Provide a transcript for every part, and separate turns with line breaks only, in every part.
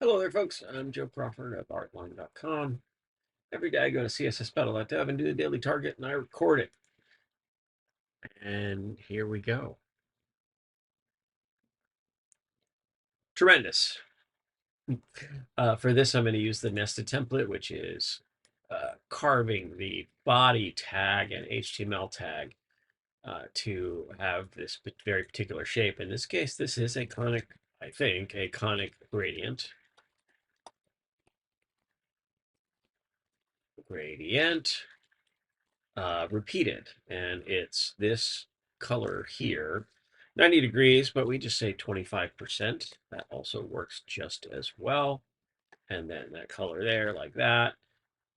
Hello there, folks. I'm Joe Crawford of artline.com. Every day I go to CSSBattle.dev and do the daily target, and I record it. And here we go. Tremendous. For this, I'm going to use the nested template, which is carving the body tag and HTML tag to have this very particular shape. In this case, this is a conic, I think, a conic gradient. Repeated, and it's this color here, 90 degrees, but we just say 25%. That also works just as well. And then that color there, like that.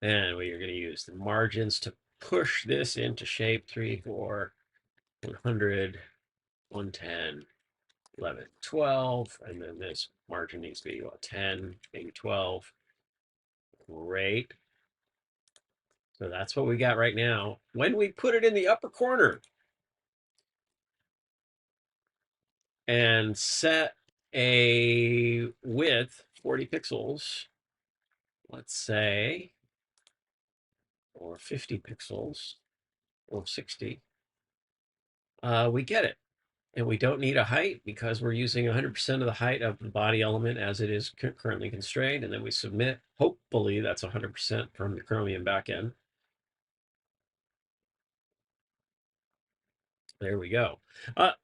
And we are going to use the margins to push this into shape 3, 4, 100, 110, 11, 12. And then this margin needs to be 10, maybe 12. Great. So that's what we got right now. When we put it in the upper corner and set a width 40 pixels, let's say, or 50 pixels, or 60, we get it. And we don't need a height because we're using 100% of the height of the body element as it is currently constrained. And then we submit. Hopefully that's 100% from the Chromium backend. There we go.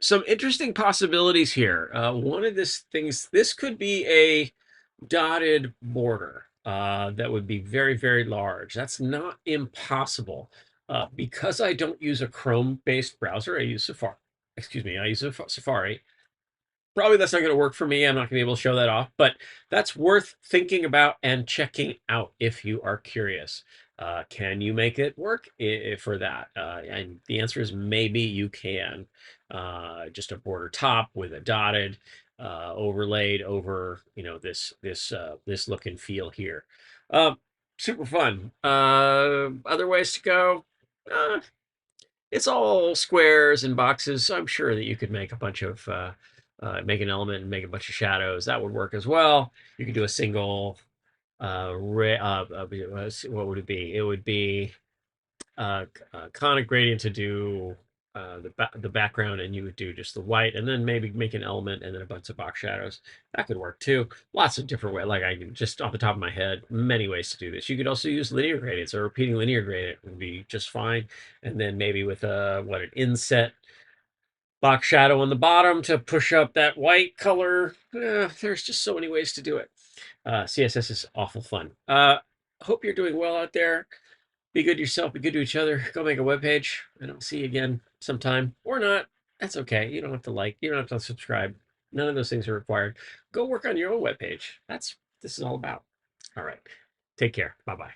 Some interesting possibilities here. One of this could be a dotted border that would be very, very large. That's not impossible. Because I don't use a Chrome-based browser, I use Safari. Excuse me, I use Safari. Probably that's not going to work for me. I'm not going to be able to show that off, but that's worth thinking about and checking out if you are curious. Can you make it work for that? And the answer is maybe you can. Just a border top with a dotted overlaid over, this look and feel here. Super fun. Other ways to go. It's all squares and boxes. So I'm sure that you could make a bunch of make an element and make a bunch of shadows. That would work as well. You could do a single. What would it be? It would be conic gradient to do the background, and you would do just the white, and then maybe make an element and then a bunch of box shadows. That could work too. Lots of different ways. Like I can just off the top of my head, many ways to do this. You could also use linear gradients, or repeating linear gradient would be just fine. And then maybe with an inset box shadow on the bottom to push up that white color. There's just so many ways to do it. CSS is awful fun. Hope you're doing well out there. Be good to yourself, be good to each other. Go make a webpage, and I'll see you again sometime. Or not. That's okay. You don't have to like, you don't have to subscribe. None of those things are required. Go work on your own webpage. That's what this is all about. All right. Take care. Bye-bye.